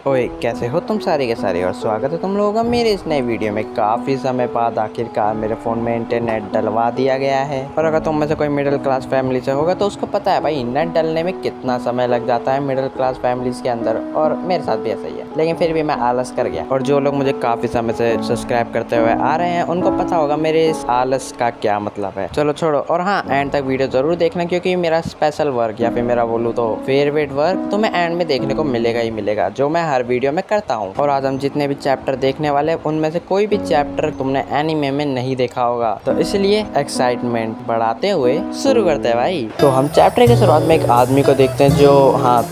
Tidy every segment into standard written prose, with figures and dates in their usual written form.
ओए कैसे हो तुम सारे के सारे और स्वागत है तुम लोगों का मेरे इस नए वीडियो में। काफ़ी समय बाद आखिरकार मेरे फ़ोन में इंटरनेट डलवा दिया गया है। और अगर तुम में से कोई मिडिल क्लास फैमिली से होगा तो उसको पता है भाई नेट डलने में कितना समय लग जाता है मिडिल क्लास फैमिलीज़ के अंदर, और मेरे साथ भी ऐसा ही है। लेकिन फिर भी मैं आलस कर गया। और जो लोग मुझे काफ़ी समय से सब्सक्राइब करते हुए आ रहे हैं उनको पता होगा मेरे इस आलस का क्या मतलब है। चलो छोड़ो, और हाँ, एंड तक वीडियो ज़रूर देखना क्योंकि मेरा स्पेशल वर्क या फिर मेरा बोलूँ तो फेवरेट वर्क तुम्हें एंड में देखने को मिलेगा ही मिलेगा, जो मैं हर वीडियो में करता हूँ। और आज हम जितने भी चैप्टर देखने वाले हैं उनमें से कोई भी चैप्टर तुमने एनीमे में नहीं देखा होगा, तो इसलिए एक्साइटमेंट बढ़ाते हुए शुरू करते हैं भाई। तो हम चैप्टर के शुरुआत में एक आदमी को देखते हैं जो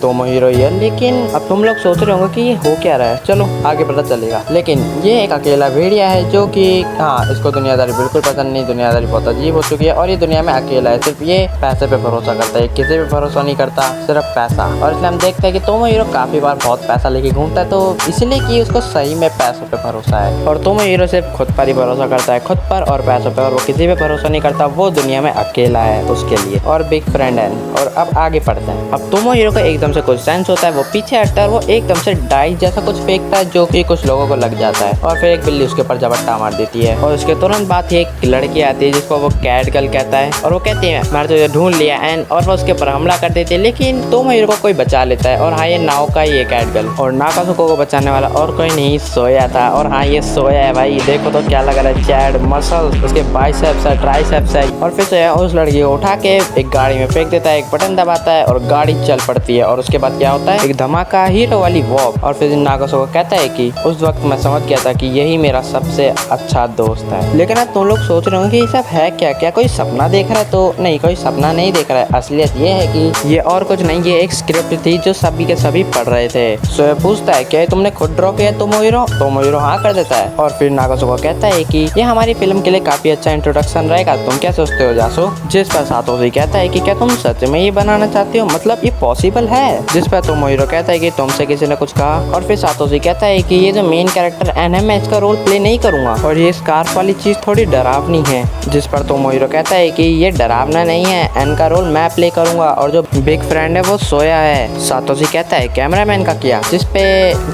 तोमोहिरो ही है। लेकिन अब तुम लोग सोच रहे होंगे कि ये हो क्या रहा है, चलो आगे पता चलेगा। लेकिन ये एक अकेला भेड़िया है जो कि इसको दुनियादारी बिल्कुल पसंद नहीं। दुनियादारी बहुत अजीब हो चुकी है और ये दुनिया में अकेला है। सिर्फ ये पैसे पे भरोसा करता है, किसी पे भरोसा नहीं करता, सिर्फ पैसा। और इसलिए हम देखते हैं कि तोमोहिरो काफी बार बहुत पैसा लेके घूमता है, तो इसलिए कि उसको सही में पैसों पे भरोसा है। और तोमोहिरो सिर्फ खुद पर ही भरोसा करता है, खुद पर और पैसों पे, और वो किसी पे भरोसा नहीं करता। वो दुनिया में अकेला है उसके लिए, और बिग फ्रेंड है। और अब आगे पढ़ते हैं। अब तोमोहिरो को एकदम से कुछ सेंस होता है, वो पीछे हटता है, वो एकदम से डाइस जैसा कुछ फेंकता है जो कि कुछ लोगों को लग जाता है, और फिर एक बिल्ली उसके ऊपर झपट्टा मार देती है। और उसके तुरंत बाद ही एक लड़की आती है जिसको वो कैट गर्ल कहता है, और वो कहती है मैंने तुझे ढूंढ लिया एंड, और वो उसके ऊपर हमला कर देती है। लेकिन तोमोहिरो को कोई बचा लेता है, और हाँ, ये नाव का ही है कैट गर्ल, और नाकाजुको को बचाने वाला और कोई नहीं, सोया था। और हाँ, ये सोया है भाई, देखो तो क्या लग रहा है, चैड मसल्स, उसके बाइसेप्स है, ट्राइसेप्स है। और फिर सोया उस लड़की को उठा के एक गाड़ी में फेंक देता है, एक बटन दबाता है और गाड़ी चल पड़ती है। और उसके बाद क्या होता है, एक धमाका, हीरो वाली वॉक। और फिर नाकाजुको कहता है कि उस वक्त मैं समझ गया था कि यही मेरा सबसे अच्छा दोस्त है। लेकिन अब तुम लोग सोच रहे होंगे कि ये सब है क्या, क्या कोई सपना देख रहा है? तो नहीं, कोई सपना नहीं देख रहा है। असलियत ये है कि ये और कुछ नहीं, ये एक स्क्रिप्ट थी जो सभी के सभी पढ़ रहे थे। सोया पूछता है क्या तुमने खुद ड्रॉ किया तोमोहिरो हाँ कर देता है। और फिर नाकाजुको कहता है कि ये हमारी फिल्म के लिए काफी अच्छा इंट्रोडक्शन रहेगा, तुम क्या सोचते हो जासो? जिस पर सातोशी कहता है कि क्या तुम सच में ये बनाना चाहते हो, मतलब ये पॉसिबल है? जिस पर तोमोहिरो कहता है कि तुमसे किसी ने कुछ कहा। और फिर सातोशी कहता है कि ये जो मेन कैरेक्टर एन है, मैं इसका रोल प्ले नहीं करूंगा, और ये स्कार्फ वाली चीज थोड़ी डरावनी है। जिस पर तोमोहिरो कहता है कि ये डरावना नहीं है, एन का रोल मैं प्ले करूंगा, और जो बिग फ्रेंड है वो सोया है। सातोशी कहता है कैमरामैन का किया, जिस पे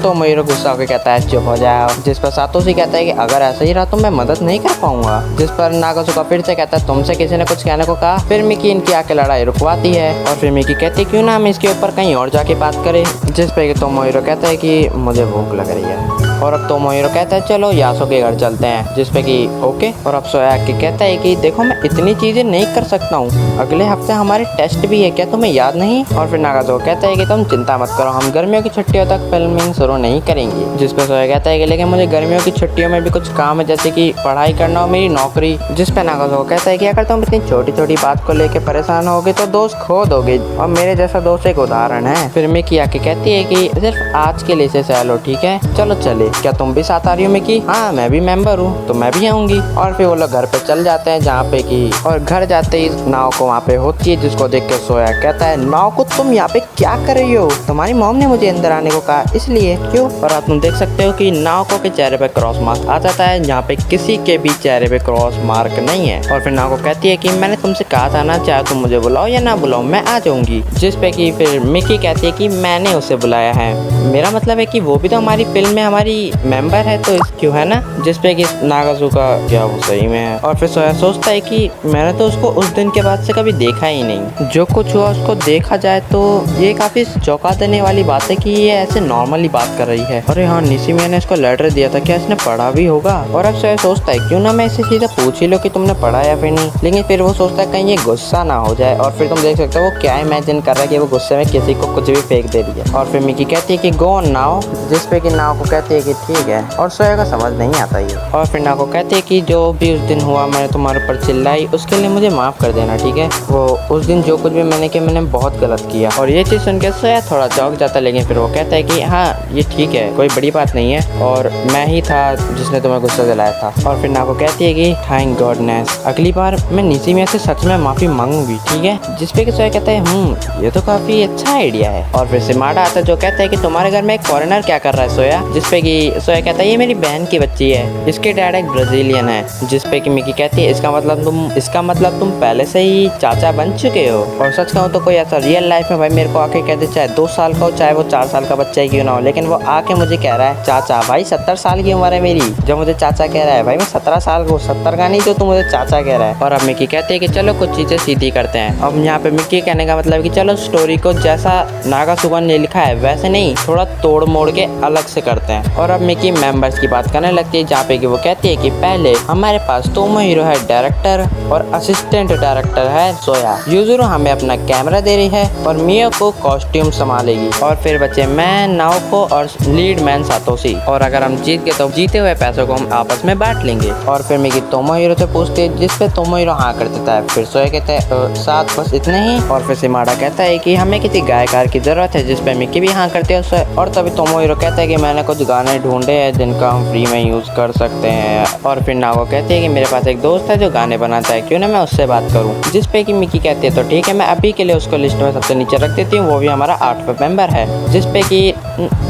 तोमोहिरो गुस्सा होकर कहता है चुप हो जाओ। जिस पर सातोशी कहता है कि अगर ऐसा ही रहा तो मैं मदद नहीं कर पाऊंगा। जिस पर नाकाजुको फिर से कहता है तुमसे किसी ने कुछ कहने को कहा। फिर मिकी इनकी आके लड़ाई रुकवाती है, और फिर मिकी कहती है क्यों ना हम इसके ऊपर कहीं और जाके बात करें। जिस पे तोमोहिरो कहता है कि मुझे भूख लग रही है। और अब तोमोहिरो कहता है चलो यासो के घर चलते हैं, जिस पे कि ओके। और अब सोया के कहता है कि देखो मैं इतनी चीजें नहीं कर सकता हूँ, अगले हफ्ते हमारे टेस्ट भी है, क्या तुम्हें याद नहीं? और फिर नाकाजुको कहता है कि तुम चिंता मत करो, हम गर्मियों की छुट्टियों तक फिल्मिंग शुरू नहीं करेंगे। जिस पे सोया कहता है कि लेकिन मुझे गर्मियों की छुट्टियों में भी कुछ काम है, जैसे कि पढ़ाई करना और मेरी नौकरी। जिस पे नाकाजुको कहता है कि अगर तुम इतनी छोटी छोटी बात को लेकर परेशान होगे तो दोस्त खो दोगे, और मेरे जैसा दोस्त एक उदाहरण है। फिर मिकी आके कहती है कि सिर्फ आज के लिए से सहलो, ठीक है चलो चले, क्या तुम भी साथ आ रही हो मिकी? हाँ मैं भी मेंबर हूँ तो मैं भी आऊंगी। और फिर वो लोग घर पे चल जाते हैं, जहाँ पे कि और घर जाते ही नाव को वहाँ पे होती है, जिसको देख के सोया कहता है नाव को तुम यहाँ पे क्या कर रही हो? तुम्हारी मॉम ने मुझे अंदर आने को कहा, इसलिए क्यों? और आप तुम देख सकते हो कि नाव को के चेहरे पे क्रॉस मार्क आ जाता है, जहाँ पे किसी के भी चेहरे पे क्रॉस मार्क नहीं है। और फिर नाव को कहती है कि मैंने तुमसे कहा था ना, चाहे तुम मुझे बुलाओ या ना बुलाओ मैं आ जाऊंगी। जिस पे कि फिर मिकी कहती है कि मैंने उसे बुलाया है, मेरा मतलब है कि वो भी तो हमारी फिल्म में हमारी मेंबर है, तो क्यों है ना? जिस पे कि नाकाजुको क्या वो सही में है। और फिर सोया सोचता है कि मैंने तो उसको उस दिन के बाद से कभी देखा ही नहीं, जो कुछ हुआ उसको देखा जाए तो ये काफी चौंका देने वाली बात है कि ये ऐसे नॉर्मली बात कर रही है। अरे हाँ, निशिमिया ने इसको लेटर दिया था, क्या इसने पढ़ा भी होगा? और अब सोया सोचता है क्यों ना मैं इसे सीधा पूछ ही लो कि तुमने पढ़ा या फिर नहीं। लेकिन फिर वो सोचता है कहीं ये गुस्सा ना हो जाए, और फिर तुम देख सकते हो वो क्या इमेजिन कर रहा है कि वो गुस्से में किसी को कुछ भी फेंक दे रही है। और फिर मिकी कहती है कि गो ऑन नाउ, जिस पे कि नाव को कहती है कि ठीक है, और सोया को समझ नहीं आता ये। और फिर नाव को कहती है कि जो भी उस दिन हुआ मैंने तुम्हारे ऊपर चिल्लाई उसके लिए मुझे माफ कर देना, ठीक है? वो उस दिन जो कुछ भी मैंने किया मैंने बहुत गलत किया। और ये चीज सुनकर सोया थोड़ा चौंक जाता है, लेकिन फिर वो कहता है कि हाँ ये ठीक है, कोई बड़ी बात नहीं है, और मैं ही था जिसने तुम्हें गुस्सा दिलाया था। और फिर नाव को कहती है कि थैंक गॉडनेस, अगली बार मैं निशिमिया से सच में माफी मांगूंगी, ठीक है? जिस पे कि सोया कहता है ये तो काफी अच्छा आइडिया है। और फिर सिमाडा आता है जो कहता है कि तुम्हारे घर में एक फॉरेनर क्या कर रहा है सोया? जिस पे कि सोया कहता है ये मेरी बहन की बच्ची है, इसके डैड एक ब्राजीलियन है। जिस पे कि मिकी कहती है इसका मतलब तुम पहले से ही चाचा बन चुके हो। और सच कहूँ तो कोई ऐसा रियल लाइफ में भाई मेरे को आके कह दे, चाहे 2 साल का हो चाहे वो 4 साल का बच्चा ही क्यों ना हो, लेकिन वो आके मुझे कह रहा है चाचा। भाई 70 साल की उम्र है मेरी, जब मुझे चाचा कह रहा है। भाई मैं 17 साल को 70 का नहीं तो तू मुझे चाचा कह रहा है। और अब मिकी कहती है कि चलो कुछ चीजें सीधी करते हैं। अब यहाँ पे मिकी कहने का मतलब कि चलो स्टोरी को जैसा नागासुगा ने लिखा है वैसे नहीं, थोड़ा तोड़ मोड़ के अलग से करते हैं। और अब मिकी मेंबर्स की बात करने लगती है, जहाँ पे कि वो कहती है कि पहले हमारे पास तोमोहिरो है डायरेक्टर और असिस्टेंट डायरेक्टर है सोया। युजुरो हमें अपना कैमरा दे रही है और मियो को कॉस्ट्यूम संभालेगी। और फिर बचे मैं, नाओको और लीड मैन सातोशी। और अगर हम जीत गए तो जीते हुए पैसों को हम आपस में बांट लेंगे। और फिर मिकी तोमोहिरो से पूछती है, जिस पे तोमोहिरो हाँ कर देता है। फिर सोया कहता है साथ बस इतने ही। और फिर सिमाडा कहता है कि हमें किसी गायकार की जरूरत है, जिस पे मिकी भी हाँ करती है। और तभी तोमोहिरो कहता है कि मैंने कुछ गाने ढूंढे हैं जिनका हम फ्री में यूज कर सकते हैं। और फिर नाओको कहती है कि मेरे पास एक दोस्त है जो गाने बनाता है, क्यों ना मैं उससे बात करूं। जिस पे कि मिकी कहती है तो ठीक है, मैं अभी के लिए उसको लिस्ट में सबसे नीचे रख देती हूँ, वो भी हमारा 8वां मेंबर है। जिस पे कि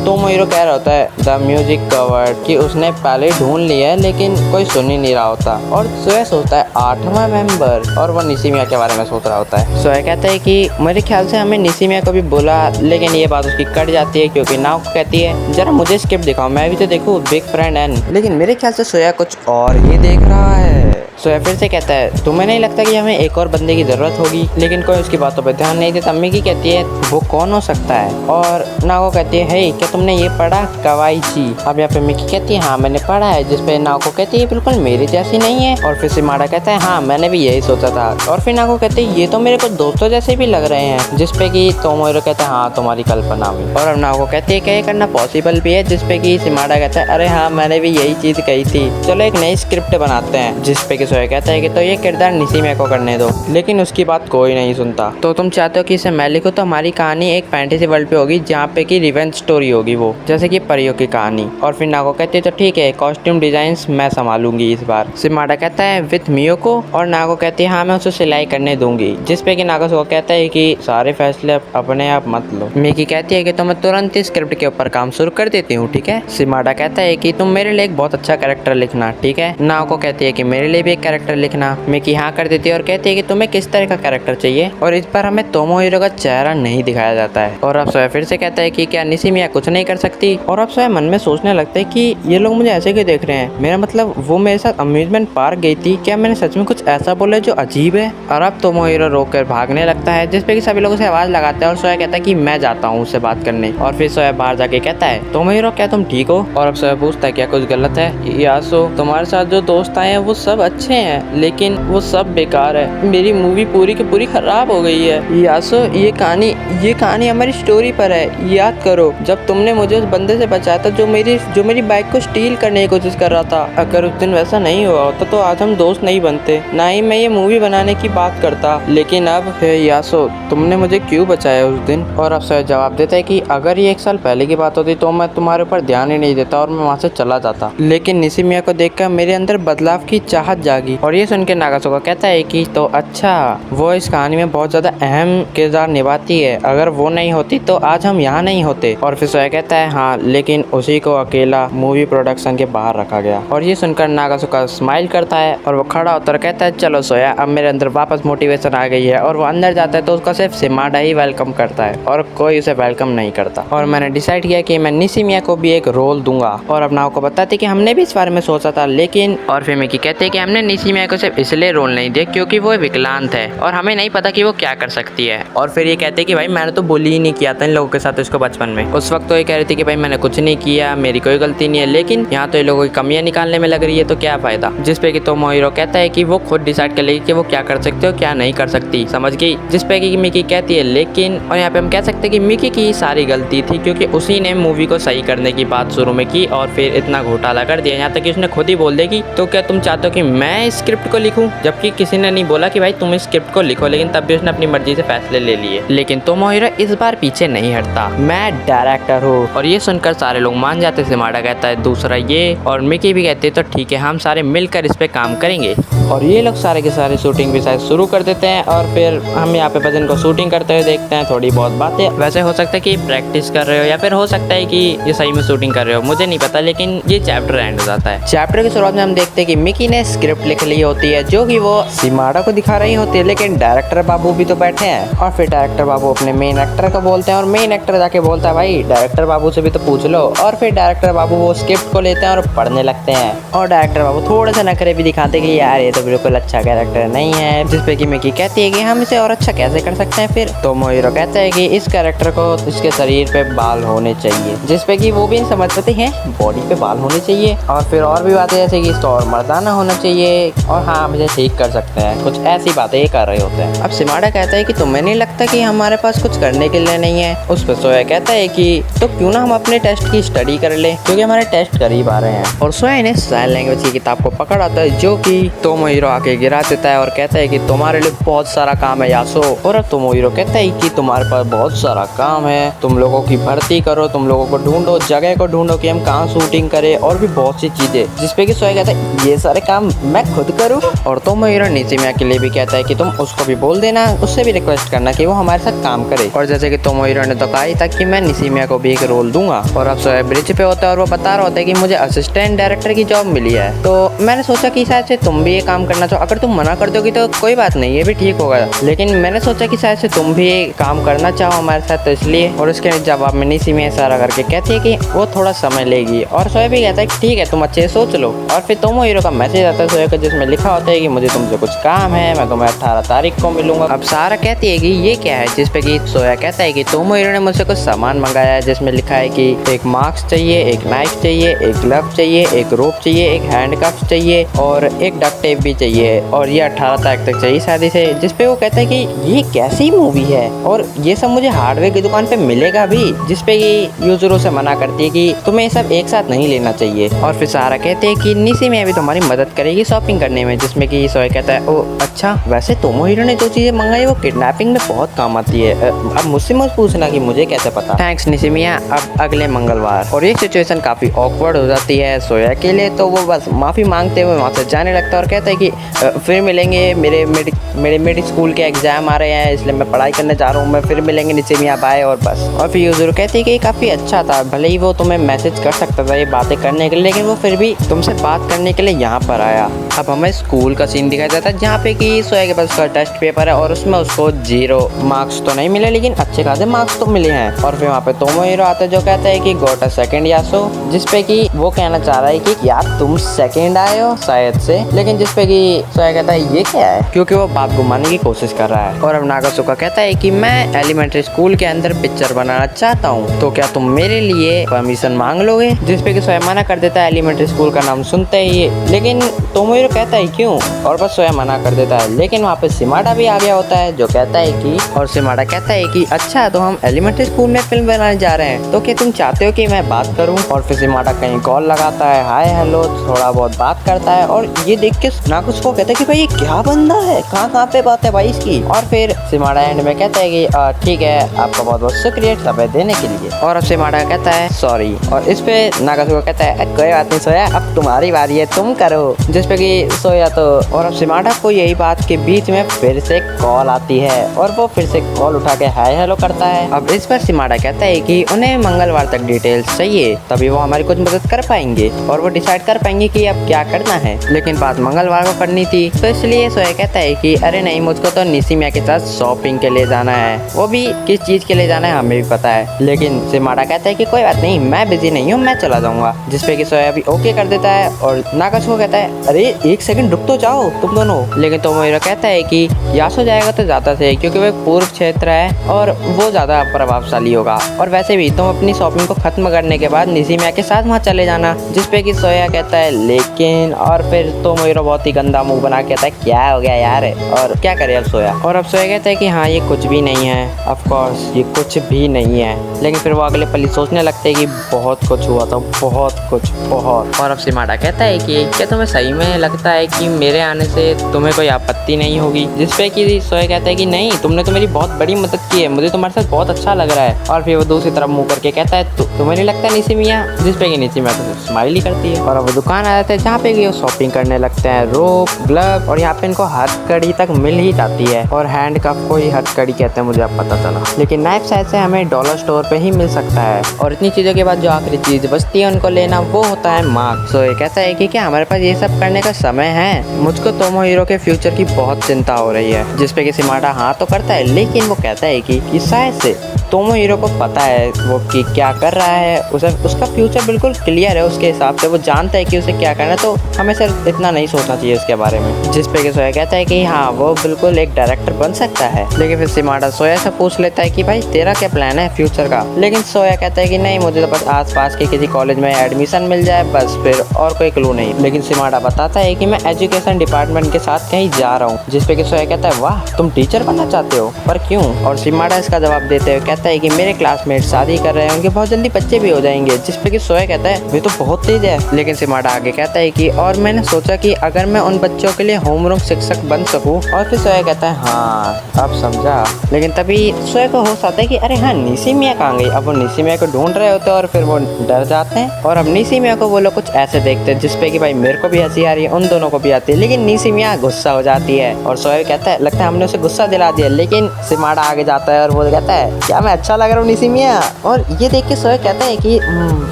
तोमोहिरो कह रहा होता है द म्यूजिक कवर्ड कि उसने पहले ढूंढ लिया है लेकिन कोई सुन ही नहीं रहा होता। और सोया सोचता है 8वां मेंबर, और वो निशिमिया के बारे में सोच रहा होता है। सोया कहता है कि मेरे ख्याल से हमें निशिमिया को भी बोला, लेकिन ये बात उसकी कट जाती है क्योंकि नाओको कहती है जरा मुझे स्क्रिप्ट दिखाओ, मैं भी तो देखूं बिग फ्रेंड एन। लेकिन मेरे ख्याल से सोया कुछ और ही देख रहा है। सोया फिर से कहता है तुम्हें नहीं लगता कि हमें एक और बंदे की जरूरत होगी, लेकिन कोई उसकी बातों पर ध्यान नहीं देता। मिकी कहती है वो कौन हो सकता है। और नाओको कहती है हे क्या तुमने ये पढ़ा कवाईची। अब यहाँ पे मिकी कहती है हाँ मैंने पढ़ा है। जिस पे नाओको कहती है बिल्कुल मेरी जैसी नहीं है। और फिर सिमाडा कहता है हाँ मैंने भी यही सोचा था। और फिर नाओको कहती है ये तो मेरे को दोस्तों जैसे भी लग रहे हैं। जिस पे कि तोमोहिरो कहता है हाँ तुम्हारी कल्पना में। और अब नाओको कहती है क्या ये करना पॉसिबल भी है। जिस पे कि सिमाडा कहता है अरे हाँ मैंने भी यही चीज कही थी, चलो एक नई स्क्रिप्ट बनाते हैं। जिस पे कि सोया कहता है कि तो ये किरदार निशिमिया को करने दो, लेकिन उसकी बात कोई नहीं सुनता। तो तुम चाहते हो कि इसे मैं लिखूं, तो हमारी कहानी एक फैंटेसी वर्ल्ड पे होगी जहाँ पे की रिवेंज स्टोरी होगी, वो जैसे कि परियों की कहानी। और फिर नाओको कहती है तो ठीक है कॉस्ट्यूम डिजाइन मैं संभालूंगी इस बार। सिमाडा कहता है विथ मियो को। और नाओको कहती है हाँ मैं उसे सिलाई करने दूंगी। जिस पे कि नागासुगा कहता है कि सारे फैसले अपने आप मत लो। मिकी कहती है कि तो मैं तुरंत इस स्क्रिप्ट के ऊपर काम शुरू कर देती हूँ, ठीक है। सिमाडा कहता है कि तुम मेरे लिए एक बहुत अच्छा कैरेक्टर लिखना, ठीक है। नाओको कहती है कि मेरे लिए भी एक कैरेक्टर लिखना। मिकी हाँ कर देती है और कहती है कि तुम्हें किस तरह का कैरेक्टर चाहिए। और इस बार हमें तोमोहिरो का चेहरा नहीं दिखाया जाता है। और अब सोया फिर से कहता है कि क्या निशिमिया कुछ नहीं कर सकती। और अब सोया मन में सोचने लगता है कि ये लोग मुझे ऐसे क्यों देख रहे हैं, मेरा मतलब वो मेरे साथ अम्यूजमेंट पार्क गई थी, क्या मैंने सच में कुछ ऐसा बोला जो अजीब है। और अब तोमोहिरो रोक कर भागने लगता है, जिसपे कि सभी लोगों से आवाज लगाते हैं। और सोया कहता है कि मैं जाता हूँ उससे बात करने। और फिर सोया बाहर जाके कहता है तोमोहिरो क्या तुम ठीक हो। और अब सोया पूछता है क्या कुछ गलत है। यासो तुम्हारे साथ जो दोस्त आए हैं वो सब अच्छे हैं, लेकिन वो सब बेकार है। मेरी मूवी पूरी की पूरी खराब हो गई है। यासो ये कहानी हमारी स्टोरी पर है। याद करो जब तुमने मुझे उस बंदे से बचाया था जो मेरी बाइक को स्टील करने की कोशिश कर रहा था। अगर उस दिन वैसा नहीं हुआ होता तो आज हम दोस्त नहीं बनते, ना ही मैं ये मूवी बनाने की बात करता। लेकिन अब यासो तुमने मुझे क्यों बचाया उस दिन। और अब सोया जवाब देता है कि अगर ये 1 साल पहले की बात होती तो मैं तुम्हारे ऊपर ध्यान ही नहीं देता और मैं वहाँ से चला जाता। लेकिन निशिमिया को देखकर मेरे अंदर बदलाव की चाहत जागी। और ये सुन के नागासुगा कहता है कि तो अच्छा वो इस कहानी में बहुत ज्यादा अहम किरदार निभाती है, अगर वो नहीं होती तो आज हम यहाँ नहीं होते। और फिर सोया कहता है हाँ लेकिन उसी को अकेला मूवी प्रोडक्शन के बाहर रखा गया। और ये सुनकर नागासुगा स्माइल करता है और वो खड़ा होकर कहता है चलो सोया अब मेरे अंदर वापस मोटिवेशन आ गई है। और वो अंदर जाता है तो उसका सिर्फ सिमाडा ही वेलकम करता है और कोई उसे वेलकम नहीं करता। और मैंने डिसाइड किया कि मैं निशिमिया को भी एक रोल दूंगा। और अब नाओको बताती कि हमने भी इस बारे में सोचा था, लेकिन और फिर मिकी कहते हैं कि हमने निशिमिया को सिर्फ इसलिए रोल नहीं दिया क्योंकि वो विकलांग है और हमें नहीं पता कि वो क्या कर सकती है। और फिर ये कहते हैं कि भाई मैंने तो बोली ही नहीं किया था इन लोगों के साथ इसको बचपन में। उस वक्त तो ये कह रही थी कि भाई मैंने कुछ नहीं किया, मेरी कोई गलती नहीं है, लेकिन यहाँ तो ये लोगों की कमियां निकालने में लग रही है तो क्या फायदा। जिस पे कि तोमोहिरो कहता है कि वो खुद डिसाइड कर लेगी कि वो क्या कर सकते हो क्या नहीं कर सकती, समझ गई। जिस पे कि मिकी कहती है लेकिन, और यहाँ पे हम कह सकते हैं कि मिकी की सारी गलती थी क्योंकि उसी ने मूवी को सही करने की बात शुरू में की और फिर इतना घोटाला कर दिया, यहाँ तक कि उसने खुद ही बोल देगी तो क्या तुम चाहते हो कि मैं इस स्क्रिप्ट को लिखूं, जबकि किसी ने नहीं बोला कि भाई तुम इस स्क्रिप्ट को लिखो, लेकिन तब भी उसने अपनी मर्जी से फैसले ले लिए। लेकिन तोमोहिरो इस बार पीछे नहीं हटता, मैं डायरेक्टर हूँ। और ये सुनकर सारे लोग मान जाते। सिमाडा कहता है दूसरा ये, और मिकी भी कहती है तो ठीक है हम सारे मिलकर इस पे काम करेंगे। और ये लोग सारे के सारे शूटिंग भी शायद शुरू कर देते हैं और फिर हम यहाँ पे भजन को शूटिंग करते हुए देखते हैं। थोड़ी बहुत बातें, वैसे हो सकता है कि प्रैक्टिस कर रहे हो या फिर हो सकता है कि ये सही में शूटिंग कर रहे हो, मुझे नहीं पता। लेकिन ये चैप्टर एंड हो जाता है। चैप्टर की शुरुआत में हम देखते हैं कि मिकी ने स्क्रिप्ट लिख ली होती है जो कि वो सिमाड़ा को दिखा रही होती है, लेकिन डायरेक्टर बाबू भी तो बैठे हैं। और फिर डायरेक्टर बाबू अपने मेन एक्टर को बोलते हैं और मेन एक्टर जाके बोलता है भाई डायरेक्टर बाबू से भी तो पूछ लो। और फिर डायरेक्टर बाबू वो स्क्रिप्ट को लेते हैं और पढ़ने लगते हैं। और डायरेक्टर बाबू थोड़े से नखरे भी दिखाते कि यार ये तो बिल्कुल अच्छा कैरेक्टर नहीं है, जिसपे कि मिकी कहती है कि हम इसे और अच्छा कैसे कर सकते हैं। फिर तो मोहिरो कहता है कि इस कैरेक्टर को इसके शरीर पे बाल होने चाहिए, जिसपे कि वो भी नहीं समझ पाते हैं बॉडी पे बाल होने चाहिए। और फिर और भी बातें जैसे कि इसको और मर्दाना होना चाहिए और हाँ हम इसे ठीक कर सकते हैं, कुछ ऐसी बातें ये कर रहे होते हैं। अब सिमाड़ा कहता है कि तुम्हें नहीं लगता कि हमारे पास कुछ करने के लिए नहीं है। उस पर सोया कहता है कि तो क्यों ना हम अपने टेस्ट की स्टडी कर ले, क्योंकि हमारे टेस्ट करीब आ रहे हैं। और सोया ने साइन लैंग्वेज की किताब को पकड़ आता है जो कि तोमोहिरो आके गिरा देता है और कहता है कि तुम्हारे लिए बहुत सारा काम है यासो। और अब तोमोहिरो कहता है कि तुम्हारे पास बहुत सारा काम है, तुम लोगों की भर्ती करो, तुम लोगों को ढूंढो, जगह को ढूंढो कि हम कहाँ शूटिंग करें और भी बहुत सी चीजें, जिसपे कि सोया कहता है ये सारे काम मैं खुद करूँ। और तोमोहिरो निशिमिया के लिए भी कहता है कि तुम उसको भी बोल देना, उससे भी रिक्वेस्ट करना कि वो हमारे साथ काम करे। और जैसे कि तोमोहिरो ने तो कहा ही था कि मैं निशिमिया को भी एक रोल दूंगा। और अब सोया ब्रिज पे होता है और वो बता रहा होता है कि मुझे असिस्टेंट डायरेक्टर की जॉब मिली है। तो मैंने सोचा कि शायद से तुम भी ये काम करना चाहो, अगर तुम मना कर दोगी तो कोई बात नहीं, ये भी ठीक होगा। लेकिन मैंने सोचा कि शायद से तुम भी काम करना चाहो हमारे साथ, तो इसलिए। और उसके जवाब में निशिमिया इशारा करके कहती है कि वो थोड़ा समय लेगी। और सोया भी कहता है कि ठीक है तुम अच्छे से सोच लो। और फिर तोमोहिरो का मैसेज आता है सोया को, जिसमें लिखा होता है कि मुझे तुमसे कुछ काम है, मैं तुम्हें 18 तारीख को मिलूंगा। अब सारा कहती है कि ये क्या है, जिसपे कि सोया कहता है कि तोमोहिरो ने मुझसे कुछ सामान मंगाया है, जिसमें लिखा है कि एक मास्क चाहिए, एक नाइफ चाहिए, एक ग्लव चाहिए, एक रोप चाहिए, एक हैंड कफ चाहिए और एक डक टेप भी चाहिए। और ये 18 तारीख तक चाहिए शादी से। जिसपे वो कहता है कि ये कैसी मूवी है और ये सब मुझे हार्डवेयर की दुकान पे मिलेगा भी, जिसपे कि यूजुरो से मना करती है कि तुम्हें ये सब एक साथ नहीं लेना चाहिए। और फिर सारा कहते हैं कि निशिमिया भी तुम्हारी मदद करेगी शॉपिंग करने में, जिसमें कि सोया कहता है ओ अच्छा, वैसे तोमोहिरो ने जो चीजें मंगाई वो किडनैपिंग में बहुत काम आती है, अब मुझसे मत पूछना कि मुझे कैसे पता। थैंक्स निशिमिया, अब अगले मंगलवार। और ये सिचुएशन काफी ऑकवर्ड हो जाती है सोया के लिए, तो वो बस माफी मांगते हुए वहाँ से जाने लगता है और कहता है कि फिर मिलेंगे, मेरे मिड स्कूल के एग्जाम आ रहे हैं इसलिए मैं पढ़ाई करने जा रहा हूँ, मैं फिर मिलेंगे निशिमिया, बाय। और बस। और फिर यूजुरो कहती है कि काफ़ी अच्छा था, भले ही वो तुम्हें मैसेज कर सकता था ये बातें करने के लिए, लेकिन वो फिर भी तुमसे बात करने के लिए यहाँ पर आया। अब हमें स्कूल का सीन दिखाया जाता है जहाँ पे कि सोया के पास उसका टेस्ट पेपर है और उसमें उसको 0 मार्क्स तो नहीं मिले, लेकिन अच्छे खासे मार्क्स तो मिले हैं। और फिर वहाँ पे तोमोहिरो आता है जो कहता है कि गॉट अ सेकंड यासो, जिसपे कि वो कहना चाह रहा है कि यार तुम सेकंड आए हो शायद से, लेकिन जिसपे कि सोया कहता है ये क्या है, क्योंकि वो बात घुमाने की कोशिश कर रहा है। और अब नागासुका कहता है कि मैं एलिमेंट्री स्कूल के अंदर पिक्चर बनाना चाहता हूँ, तो क्या तुम मेरे लिए परमिशन मांग लोगे, जिसपे कि सोया मना कर देता है एलिमेंट्री स्कूल का नाम सुनते ही। लेकिन तोमोहिरो कहता है क्यों, और बस सोया मना कर देता है। लेकिन वहाँ पे सिमाड़ा भी आ गया होता है जो कहता है कि, और सिमाड़ा कहता है कि अच्छा तो हम एलिमेंट्री स्कूल में फिल्म बनाने जा रहे हैं, तो क्या तुम चाहते हो कि मैं बात करूं। और फिर सिमाड़ा कहीं कॉल लगाता है, हाय हेलो थोड़ा बहुत बात करता है। और ये देख के नाकुस को कहता है कि भाई ये क्या बंदा है, कहाँ पे बात है भाई इसकी। और फिर सिमाड़ा एंड में कहता है कि ठीक है आपका बहुत बहुत शुक्रिया समय देने के लिए। और अब सिमाड़ा कहता है सॉरी। और इस पे नागासुका कहता है कोई बात नहीं सोया, अब तुम्हारी बारी है, तुम करो। जिसपे कि सोया तो, और अब सिमाड़ा को यही बात के बीच में फिर से कॉल आती है और वो फिर से कॉल उठा के हाय हेलो करता है। अब इस पर सिमाड़ा कहता है कि उन्हें मंगलवार तक डिटेल्स चाहिए, तभी वो हमारी कुछ मदद कर पाएंगे और वो डिसाइड कर पाएंगे कि अब क्या करना है। लेकिन बात मंगलवार को करनी थी, तो इसलिए सोया कहता है कि अरे नहीं, मुझको तो निशिमिया के साथ शॉपिंग के लिए जाना है, वो भी किस चीज के लिए जाना है हमें भी पता है। लेकिन सिमाड़ा कहता है कि कोई बात नहीं, मैं बिजी नहीं हूँ, मैं चला जाऊंगा। जिसपे कि सोया भी ओके कर देता है। और नागासुका कहता है अरे एक सेकंड रुक तो जाओ तुम दोनों। लेकिन तोमोहिरो कहता है कि यासो जाएगा तो ज्यादा सही, क्योंकि वो एक पूर्व क्षेत्र है और वो ज्यादा प्रभावशाली होगा। और वैसे भी तुम अपनी शॉपिंग को खत्म करने के बाद निशिमिया के साथ वहाँ चले जाना। जिसपे कि सोया कहता है लेकिन, और फिर तोमोहिरो बहुत ही गंदा मुंह बना के कहता है क्या हो गया यार, और क्या करे अब सोया। और अब सोया कहता है कि हाँ ये कुछ भी नहीं है, ऑफ कोर्स ये कुछ भी नहीं है। लेकिन फिर वो अगले पल सोचने लगते हैं कि बहुत कुछ हुआ था, बहुत कुछ, बहुत। और अब सिमाड़ा कहता है कि क्या तुम्हें सही में लगता है कि मेरे आने से तुम्हें कोई आपत्ति नहीं होगी। जिसपे कि सोया कहता है कि नहीं, तुमने तो मेरी बहुत बड़ी मदद की है, मुझे तुम्हारे साथ बहुत अच्छा लग रहा है। और फिर वो दूसरी तरफ मुंह करके कहता है तुम्हें नहीं लगता निशिमिया। जिसपे कि निशिमिया तो स्माइल ही करती है। और अब वो दुकान आ जाता है जहाँ पे वो शॉपिंग करने लगते हैं रोप, ग्लव और यहाँ पे इनको हथकड़ी तक मिल ही जाती है और हैंड कफ को ही हथकड़ी कहते हैं, मुझे अब पता चला। लेकिन नाइफ शायद से हमें डॉलर स्टोर पे ही मिल सकता है। और इतनी चीजों के बाद जो आखिरी चीज बचती है उनको लेना, वो होता है मार्क। सो ये कहता है कि क्या हमारे पास ये सब करने का समय है? मुझको तोमोहिरो के फ्यूचर की बहुत चिंता हो रही है। जिसपे कि शिमाडा हाँ तो करता है, लेकिन वो कहता है कि शायद से तोमोहिरो को पता है वो कि क्या कर रहा है, उसे उसका फ्यूचर बिल्कुल क्लियर है। उसके हिसाब से वो जानता है कि उसे क्या करना है, तो हमें सिर्फ इतना नहीं सोचना चाहिए उसके बारे में। जिसपे कि सोया कहता है कि हाँ वो बिल्कुल एक डायरेक्टर बन सकता है। लेकिन फिर शिमाडा सोया से पूछ लेता है कि भाई तेरा क्या प्लान है फ्यूचर का? लेकिन सोया कहता है कि नहीं, मुझे तो बस आसपास के किसी कॉलेज में एडमिशन मिल जाए बस, फिर और कोई क्लू नहीं। लेकिन शिमाडा बताता है कि मैं एजुकेशन डिपार्टमेंट के साथ कहीं जा रहा हूँ। जिसपे कि सोया कहता है वाह, तुम टीचर बनना चाहते हो, पर क्यों? और शिमाडा इसका जवाब देते हुए कहता है कि मेरे क्लासमेट शादी कर रहे हैं, उनके बहुत जल्दी बच्चे भी हो जाएंगे। जिसपे कि सोया कहता है वे तो बहुत तेज है। लेकिन शिमाडा आगे कहता है कि और मैंने सोचा कि अगर मैं उन बच्चों के लिए होमरूम शिक्षक बन सकूं। और फिर सोया कहता है हाँ अब समझा। लेकिन तभी सोया को होश आता है कि अरे हाँ निशिमिया कहाँ गई। अब वो निशिमिया को ढूंढ रहे होते हैं और फिर वो डर जाते हैं। और अब निशिमिया को वो लोग कुछ ऐसे देखते हैं जिसपे कि भाई मेरे को भी हंसी आ रही है, उन दोनों को भी आती है। लेकिन निशिमिया गुस्सा हो जाती है और सोया कहता है लगता है हमने उसे गुस्सा दिला दिया। लेकिन शिमाडा आगे जाता है और वो कहता है क्या मैं अच्छा लग रहा हूँ निशिमिया? और ये देख के सोया कहता है कि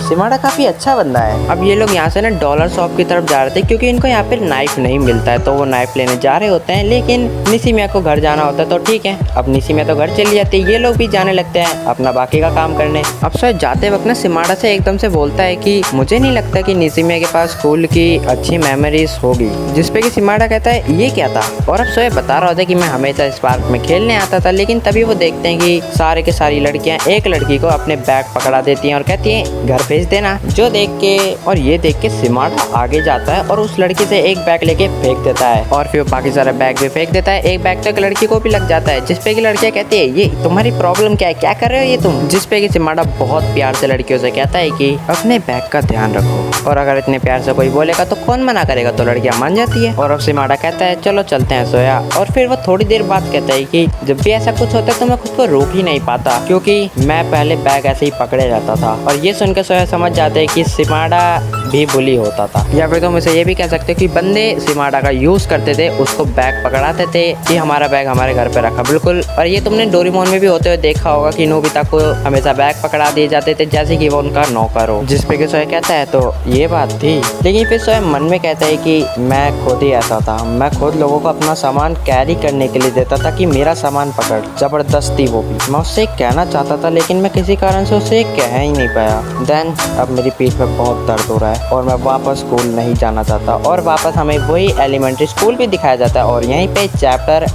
शिमाडा काफी अच्छा बंदा है। अब ये लोग यहाँ से ना डॉलर शॉप की तरफ जा रहे थे क्योंकि इनको यहाँ पे नाइफ नहीं मिलता है, तो वो नाइफ लेने जा रहे होते हैं। लेकिन निशिमिया को घर जाना होता है, तो ठीक है अब निशिमिया तो घर चली जाती है। ये लोग भी जाने लगते हैं अपना बाकी का काम करने। अब सोया जाते वक्त ना शिमाडा से एकदम से बोलता है कि मुझे नहीं लगता कि निशिमिया के पास स्कूल की अच्छी मेमोरीज होगी। जिसपे कि शिमाडा कहता है ये क्या था? और अब सोया बता रहा होता है कि मैं हमेशा इस पार्क में खेलने आता था। लेकिन तभी वो देखते हैं कि सारे के सारी लड़कियां एक लड़की को अपने बैग पकड़ा देती हैं और कहती हैं घर भेज देना। जो देख के और ये देख के शिमाडा आगे जाता है और उस लड़की से एक बैग लेके फेंक देता है और फिर बाकी सारा बैग भी फेंक देता है। एक बैग तक लड़की को भी लग जाता है। जिसपे की लड़कियां कहती है ये तुम्हारी प्रॉब्लम क्या है, क्या कर रहे हो ये तुम? जिसपे की शिमाडा बहुत प्यार से लड़कियों से कहता है कि अपने बैग का ध्यान रखो, और अगर इतने प्यार से कोई बोलेगा तो कौन मना करेगा, तो लड़कियां मान जाती है। और अब शिमाडा कहता है चलो चलते हैं सोया। और फिर वो थोड़ी देर बाद कहता है कि जब भी ऐसा कुछ होता है तो मैं खुद को रोक ही नहीं पाता, क्योंकि मैं पहले बैग ऐसे ही पकड़े रहता था। और ये सुनकर सोया समझ जाते हैं कि शिमाडा भी बुली होता था, या फिर तुम इसे ये भी कह सकते हो कि बंदे शिमाडा का यूज करते थे, उसको बैग पकड़ाते थे कि हमारा बैग हमारे घर पे रखा। बिल्कुल। और ये तुमने डोरेमोन में भी होते हुए देखा होगा कि नोबिता को हमेशा बैग पकड़ा दिए जाते थे जैसे कि वो उनका नौकर हो। जिसपे कि सोया कहता है तो ये बात थी। लेकिन फिर सोया मन में कहता है कि मैं खुद ही ऐसा था, मैं खुद लोगों को अपना सामान कैरी करने के लिए देता था कि मेरा सामान पकड़, जबरदस्ती वो भी। मैं उससे कहना चाहता था लेकिन मैं किसी कारण से उसे कह ही नहीं पाया। देन अब मेरी पीठ पे बहुत दर्द हो रहा है और मैं वापस स्कूल नहीं जाना चाहता। और वापस हमें वही एलिमेंट्री स्कूल भी दिखाया जाता है और यहीं पे चैप्टर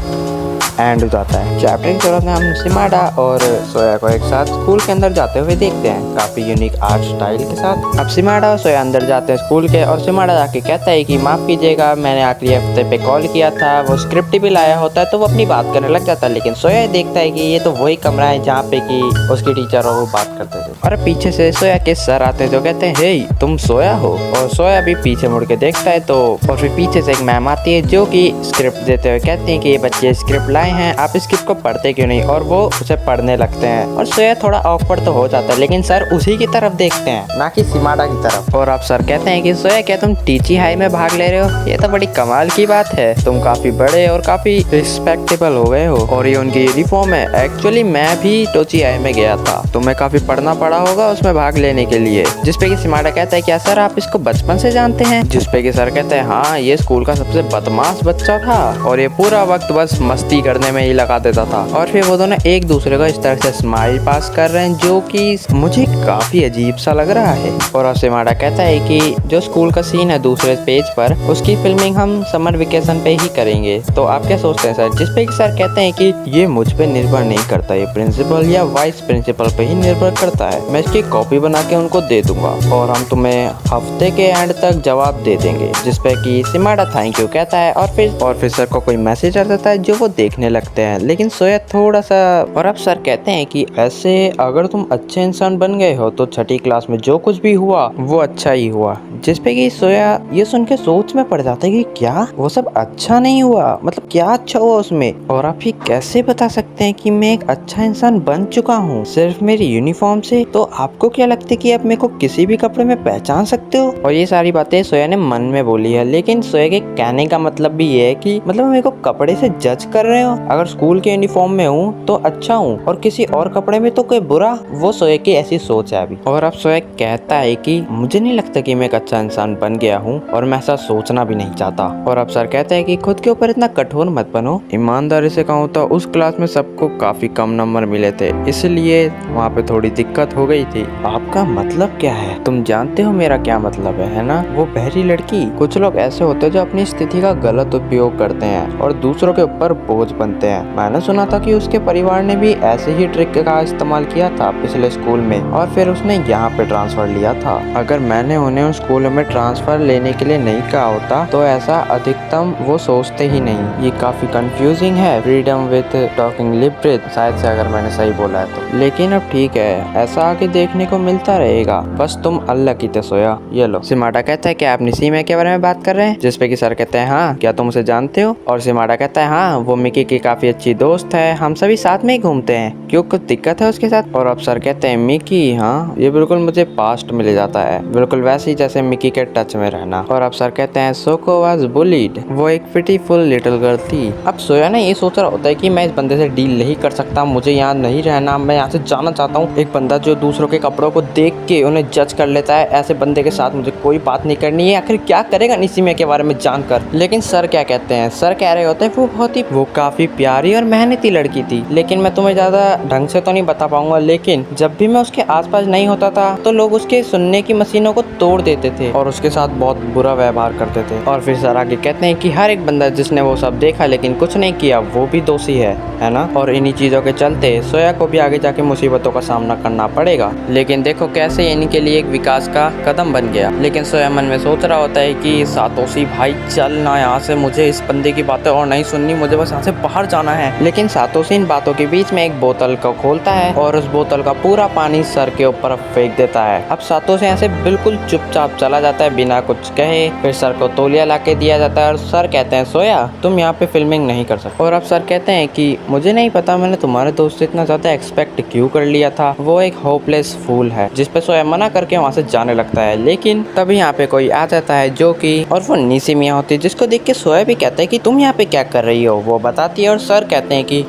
एंड हो जाता है। चैप्टर की शुरुआत में हम शिमाडा और सोया को एक साथ स्कूल के अंदर जाते हुए देखते हैं, काफी यूनिक आर्ट स्टाइल के साथ। अब शिमाडा और सोया अंदर जाते हैं स्कूल के, और शिमाडा जाके कहता है कि माफ कीजिएगा मैंने आखिरी हफ्ते पे कॉल किया था। वो स्क्रिप्ट भी लाया होता है तो वो अपनी बात करने लग जाता है। लेकिन सोया देखता है कि ये तो वही कमरा है जहाँ पे कि उसकी टीचर और वो बात करते थे। और पीछे से सोया के सर आते हैं जो कहते हैं हे तुम सोया हो। और सोया भी पीछे मुड़ के देखता है तो और फिर पीछे से एक मैम आती है जो कि स्क्रिप्ट देते हुए कहती है कि ये बच्चे स्क्रिप्ट लाए हैं, आप इस स्क्रिप्ट को पढ़ते क्यों नहीं? और वो उसे पढ़ने लगते हैं और सोया थोड़ा ऑकवर्ड तो हो जाता है, लेकिन सर उसी की तरफ देखते हैं ना कि शिमाडा की तरफ। और अब सर कहते हैं कि सोया क्या तुम टीची हाई में भाग ले रहे हो? ये तो बड़ी कमाल की बात है, तुम काफी बड़े और काफी रिस्पेक्टेबल हो गए हो। और ये उनकी यूनिफॉर्म है। एक्चुअली मैं भी टोची हाई में गया था, तुम्हें काफी पढ़ना पड़ा होगा उसमें भाग लेने के लिए। जिसपे कि शिमाडा कहता है क्या सर आप इसको बचपन से जानते हैं? जिसपे कि सर कहते हैं हाँ ये स्कूल का सबसे बदमाश बच्चा था और ये पूरा वक्त बस मस्ती करने में ही लगा देता था। और फिर वो दोनों एक दूसरे को इस तरह से स्माइल पास कर रहे हैं जो कि मुझे काफी अजीब सा लग रहा है। और शिमाडा कहता है कि जो स्कूल का सीन है दूसरे पेज पर, उसकी फिल्मिंग हम समर वेकेशन पे ही करेंगे, तो आप क्या सोचते हैं सर? जिसपे कि सर कहते हैं कि ये मुझ पे निर्भर नहीं करता, ये प्रिंसिपल या वाइस प्रिंसिपल पे ही निर्भर करता है। मैं इसकी कॉपी बना के उनको दे दूंगा और हम तुम्हें हफ्ते के एंड तक जवाब दे देंगे। जिसपे कि शिमाडा थैंक यू कहता है और फिर सर को कोई मैसेज आ जाता है जो वो देखने कहने लगते हैं, लेकिन सोया थोड़ा सा। और अब सर कहते हैं कि ऐसे अगर तुम अच्छे इंसान बन गए हो तो छठी क्लास में जो कुछ भी हुआ वो अच्छा ही हुआ। जिसपे कि सोया ये सुन के सोच में पड़ जाता है कि क्या वो सब अच्छा नहीं हुआ, मतलब क्या अच्छा हुआ उसमें। और आप ही कैसे बता सकते हैं कि मैं एक अच्छा इंसान बन चुका हूँ सिर्फ मेरी यूनिफॉर्म से? तो आपको क्या लगता है कि आप मेरे को किसी भी कपड़े में पहचान सकते हो? और ये सारी बातें सोया ने मन में बोली है, लेकिन सोया के कहने का मतलब भी ये है कि मतलब मेरे को कपड़े से जज कर रहे हो? अगर स्कूल के यूनिफॉर्म में हूँ तो अच्छा हूँ और किसी और कपड़े में तो कोई बुरा। वो सोया की ऐसी सोच है अभी। और अब सोया कहता है कि मुझे नहीं लगता कि मैं एक अच्छा इंसान बन गया हूँ और मैं ऐसा सोचना भी नहीं चाहता। और अब सर कहते हैं कि खुद के ऊपर इतना कठोर मत बनो। ईमानदारी से कहूँ तो उस क्लास में सबको काफी कम नंबर मिले थे, इसलिए वहाँ पे थोड़ी दिक्कत हो गई थी। आपका मतलब क्या है? तुम जानते हो मेरा क्या मतलब है ना? वो बहरी लड़की। कुछ लोग ऐसे होते हैं जो अपनी स्थिति का गलत उपयोग करते हैं और दूसरों के ऊपर बोझ बनते हैं। मैंने सुना था कि उसके परिवार ने भी ऐसे ही ट्रिक का इस्तेमाल किया था पिछले स्कूल में और फिर उसने यहाँ पे ट्रांसफर लिया था। अगर मैंने उन्हें उस स्कूल में ट्रांसफर लेने के लिए नहीं कहा होता तो ऐसा अधिकतम वो सोचते ही नहीं। ये काफी कंफ्यूजिंग है, फ्रीडम विद टॉकिंग लिबरेट, शायद से अगर मैंने सही बोला है तो। लेकिन अब ठीक है, ऐसा आगे देखने को मिलता रहेगा, बस तुम अल्लाह की ते सोया। ये लो। सिमाटा कहता है कि आप निसीमा के बारे में बात कर रहे हैं? जिसपे कि सर कहते हैं हाँ, क्या तुम उसे जानते हो? और सिमाटा कहता है हाँ, वो मिकी की काफी अच्छी दोस्त है, हम सभी साथ में ही घूमते हैं। क्यों, कुछ दिक्कत है उसके साथ? और अब सर कहते हैं मिकी, हाँ ये बिल्कुल मुझे पास्ट में ले जाता है, बिल्कुल वैसे ही जैसे मिकी के टच में रहना। और अब सर कहते हैं सोको वाज बुलीड, वो एक पिटीफुल लिटिल गर्ल थी। अब सोया ना ये सोच रहा होता है कि मैं इस बंदे से डील नहीं कर सकता, मुझे यहाँ नहीं रहना, मैं यहाँ से जाना चाहता हूँ। एक बंदा जो दूसरों के कपड़ों को देख के उन्हें जज कर लेता है, ऐसे बंदे के साथ मुझे कोई बात नहीं करनी है। आखिर क्या करेगा निसीमा के बारे में जानकर? लेकिन सर क्या कहते हैं? सर कह रहे होते हैं वो काफी प्यारी और मेहनती लड़की थी, लेकिन मैं तुम्हें ज्यादा ढंग से तो नहीं बता पाऊंगा, लेकिन जब भी मैं उसके आसपास नहीं होता था तो लोग उसके सुनने की मशीनों को तोड़ देते थे और उसके साथ बहुत बुरा व्यवहार करते थे। और फिर सर आगे कहते हैं कि हर एक बंदा जिसने वो सब देखा लेकिन कुछ नहीं किया वो भी दोषी है ना? और इन्हीं चीजों के चलते सोया को भी आगे जाके मुसीबतों का सामना करना पड़ेगा। लेकिन देखो कैसे इनके लिए एक विकास का कदम बन गया। लेकिन सोया मन में सोच रहा होता है कि सातोशी भाई चल ना यहाँ से, मुझे इस बंदे की बातें और नहीं सुननी, मुझे बस यहाँ से बाहर जाना है। लेकिन सातोशी इन बातों के बीच में एक बोतल को खोलता है और उस बोतल का पूरा पानी सर के ऊपर फेंक देता है। अब सातोशी यहाँ से बिल्कुल चुपचाप चला जाता है बिना कुछ कहे। फिर सर को तौलिया ला के दिया जाता है और सर कहते हैं सोया तुम यहाँ पे फिल्मिंग नहीं कर सकते। और अब सर कहते हैं कि मुझे नहीं पता मैंने तुम्हारे दोस्त से इतना ज्यादा एक्सपेक्ट क्यों कर लिया था, वो एक होपलेस फूल है। जिसपे सोया मना करके वहाँ से जाने लगता है। लेकिन तभी यहाँ पे कोई आ जाता है जो कि और वो निसीमा होती है, जिसको देख के सोया भी कहता है कि तुम यहाँ पे क्या कर रही हो? वो बताती है और सर कहते हैं कि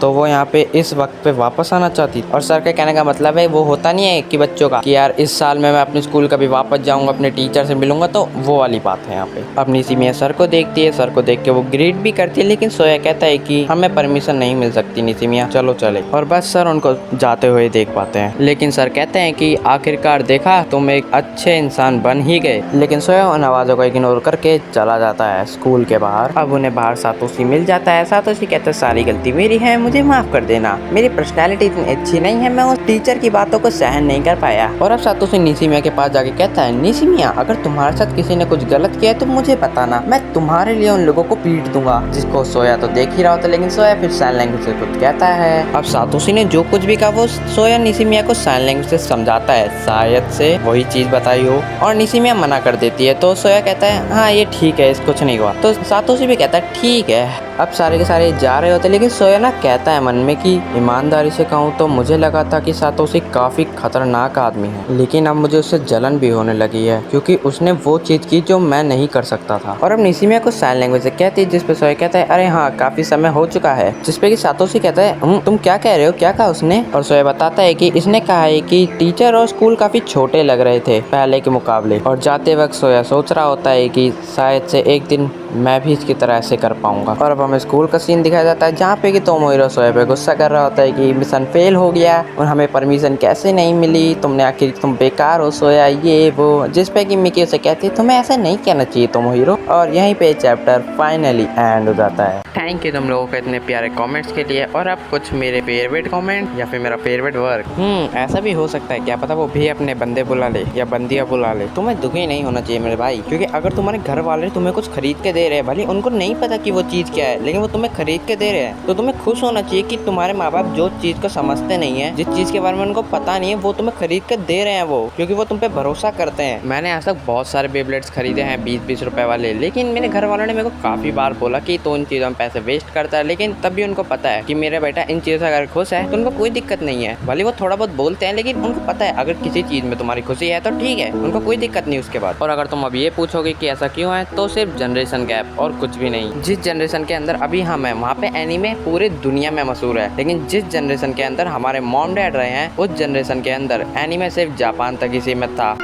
तो वो यहाँ पे इस वक्त पे वापस आना चाहती। और सर के कहने का मतलब है वो होता नहीं है कि बच्चों का कि यार इस साल में मैं अपने स्कूल कभी वापस जाऊंगा, अपने टीचर से मिलूंगा, तो वो वाली बात है यहाँ पे। अपनी निसीमा सर को देखती है, सर को देख के वो ग्रीट भी करती है, लेकिन सोया कहता है कि हमें परमिशन नहीं मिल सकती निसीमा, चलो चले। और बस सर उनको जाते हुए देख पाते हैं। लेकिन सर कहते हैं कि आखिरकार देखा तुम एक अच्छे इंसान बन ही गए। लेकिन सोया उन आवाजों को इग्नोर करके चला जाता है स्कूल के बाहर। अब उन्हें बाहर सातोशी मिल जाता है। सातोशी कहता है सारी गलती मेरी है, मुझे माफ कर देना, मेरी पर्सनैलिटी इतनी अच्छी नहीं है, मैं उस टीचर की बातों को सहन नहीं कर पाया। और अब सातोशी निसीमा के पास जाके कहता है निसीमा अगर तुम्हारे साथ किसी ने कुछ गलत किया है तो मुझे बताना, मैं तुम्हारे लिए उन लोगों को पीट दूंगा। जिसको सोया तो देख ही रहा होता, लेकिन सोया फिर साइन लैंग्वेज से कुछ कहता है। अब सातोशी ने जो कुछ भी कहा वो सोया निसीमा को साइन लैंग्वेज से समझाता है, शायद से वही चीज बताई हो, और निसीमा मना कर देती है। तो सोया कहता है हाँ ये ठीक है, इस कुछ नहीं हुआ। तो सातोशी भी कहता है ठीक है। अब सारे के सारे जा रहे होते, लेकिन सोया ना कहता है मन में कि ईमानदारी से कहूँ तो मुझे लगा था कि सातोशी काफी खतरनाक आदमी है, लेकिन अब मुझे उससे जलन भी होने लगी है क्योंकि उसने वो चीज की जो मैं नहीं कर सकता था। और अब निसीमा को साइन लैंग्वेज से कहती है, जिसपे सोया कहता है अरे हाँ काफी समय हो चुका है। जिसपे कि सातोशी कहता है तुम क्या कह रहे हो, क्या कहा उसने? और सोया बताता है कि इसने कहा है कि टीचर और स्कूल काफी छोटे लग रहे थे पहले के मुकाबले। और जाते वक्त सोया सोच रहा होता है कि शायद से एक दिन मैं भी इसकी तरह ऐसे कर पाऊंगा। और अब हमें स्कूल का सीन दिखाया जाता है जहाँ पे कि तोमोहिरो सोया पे गुस्सा कर रहा होता है कि मिशन फेल हो गया और हमें परमिशन कैसे नहीं मिली, तुमने आखिर तुम बेकार हो सोया, ये वो। जिसपे कि मिकी उसे कहती है तुम्हें ऐसा नहीं कहना चाहिए तोमोहिरो। और यहीं पे चैप्टर फाइनली एंड हो जाता है। थैंक यू तुम लोगों के इतने प्यारे कमेंट्स के लिए। और अब कुछ मेरे फेवरेट कमेंट या फिर मेरा फेवरेट वर्क। ऐसा भी हो सकता है, क्या पता वो भी अपने बंदे बुला ले या बंदियां बुला ले। तुम्हें दुखी नहीं होना चाहिए मेरे भाई, क्योंकि अगर तुम्हारे घर वाले तुम्हें कुछ खरीद के दे रहे हैं, भले उनको नहीं पता कि वो चीज़ क्या है, लेकिन वो तुम्हें खरीद के दे रहे हैं, तो तुम्हें खुश होना चाहिए कि तुम्हारे माँ बाप जो चीज़ को समझते नहीं है, जिस चीज़ के बारे में उनको पता नहीं है, वो तुम्हें खरीद के दे रहे हैं वो, क्योंकि वो तुम पे भरोसा करते हैं। मैंने आज तक बहुत सारे बेब्लेड्स खरीदे हैं 20-20 रुपए वाले, लेकिन मेरे घर वालों ने मेरे को काफ़ी बार बोला कि तो इन चीज़ों में पैसे वेस्ट करता है, लेकिन तब भी उनको पता है कि मेरा बेटा इन चीज़ों से अगर खुश है तो उनको कोई दिक्कत नहीं है। भले वो थोड़ा बहुत बोलते हैं, लेकिन उनको पता है अगर किसी चीज़ में तुम्हारी खुशी है तो ठीक है, उनको कोई दिक्कत नहीं उसके बाद। और अगर तुम अब ये पूछोगे कि ऐसा क्यों है, तो सिर्फ जनरेशन गैप और कुछ भी नहीं। जिस जनरेशन के अंदर अभी हम हैं वहाँ पे एनीमे पूरे दुनिया में मशहूर है, लेकिन जिस जनरेशन के अंदर हमारे मॉम डैड रहे हैं उस जनरेशन के अंदर एनीमे सिर्फ जापान तक ही सीमित था।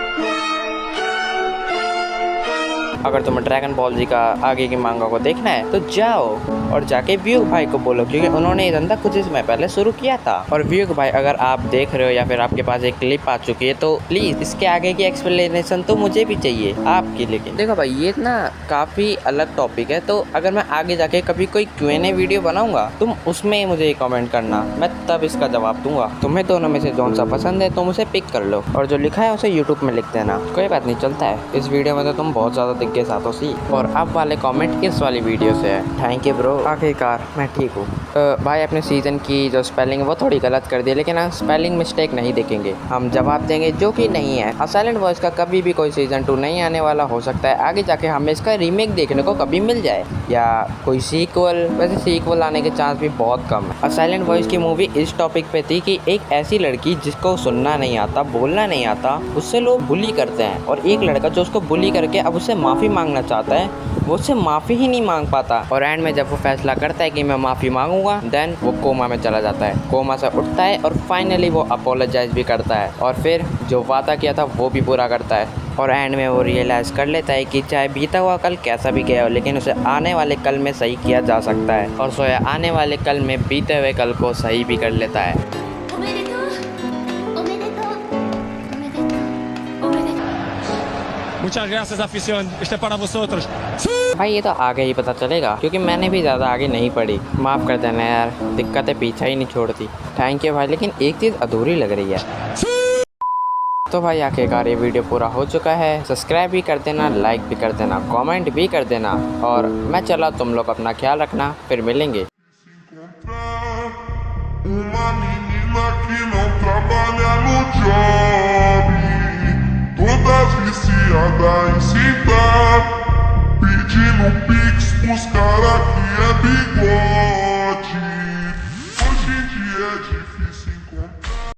अगर तुम्हें ड्रैगन बॉल जी का आगे की मांगा को देखना है तो जाओ और जाके व्यूग भाई को बोलो, क्योंकि उन्होंने ये धंधा कुछ समय पहले शुरू किया था। और व्यूग भाई अगर आप देख रहे हो या फिर आपके पास एक क्लिप आ चुकी है तो प्लीज इसके आगे की एक्सप्लेनेशन तो मुझे भी चाहिए आपकी। लेकिन देखो भाई ये ना काफी अलग टॉपिक है, तो अगर मैं आगे जाके कभी कोई Q&A वीडियो बनाऊंगा तुम उसमें मुझे कमेंट करना, मैं तब इसका जवाब दूंगा। तुम्हें दोनों में से कौन सा पसंद है तुम उसे पिक कर लो, और जो लिखा है उसे यूट्यूब में लिख देना, कोई बात नहीं चलता है। इस वीडियो में तो तुम बहुत ज्यादा दिख गए साथों सी, और अब वाले कमेंट इस वाली वीडियो से है। थैंक यू ब्रो, आखिरकार मैं ठीक हूँ। भाई अपने सीजन की जो स्पेलिंग है वो थोड़ी गलत कर दी, लेकिन हम स्पेलिंग मिस्टेक नहीं देखेंगे, हम जवाब देंगे जो कि नहीं है। साइलेंट वॉइस का कभी भी कोई सीजन 2 नहीं आने वाला, हो सकता है आगे जाके हमें इसका रीमेक देखने को कभी मिल जाए या कोई सीक्वल। वैसे सीक्वल आने के चांस भी बहुत कम है। साइलेंट वॉइस की मूवी इस टॉपिक पे थी कि एक ऐसी लड़की जिसको सुनना नहीं आता, बोलना नहीं आता, उससे लोग बुली करते हैं, और एक लड़का जो उसको बुली करके अब उससे माफ़ी मांगना चाहता है, वो उससे माफ़ी ही नहीं मांग पाता। और एंड में जब वो फैसला करता है कि मैं माफ़ी मांगूंगा, देन वो कोमा में चला जाता है, कोमा से उठता है और फाइनली वो अपोलोजाइज भी करता है, और फिर जो वादा किया था वो भी पूरा करता है। और एंड में वो रियलाइज़ कर लेता है कि चाहे बीता हुआ कल कैसा भी गया हो, लेकिन उसे आने वाले कल में सही किया जा सकता है, और सोया आने वाले कल में बीते हुए कल को सही भी कर लेता है। Muchas gracias, afición. Este para vosotros. भाई ये तो आगे ही पता चलेगा, क्योंकि मैंने भी ज़्यादा आगे नहीं पढ़ी, माफ़ कर देना यार, दिक्कतें पीछा ही नहीं छोड़ती। थैंक यू भाई, लेकिन एक चीज़ अधूरी लग रही है। तो भाई आखिरकार ये वीडियो पूरा हो चुका है। सब्सक्राइब भी कर देना, लाइक भी कर देना, कमेंट भी कर देना, और मैं चला, तुम लोग अपना ख्याल रखना, फिर मिलेंगे। Uma menina que não trabalha no job, toda viciada em citar, pedindo pix pros cara que é bigode.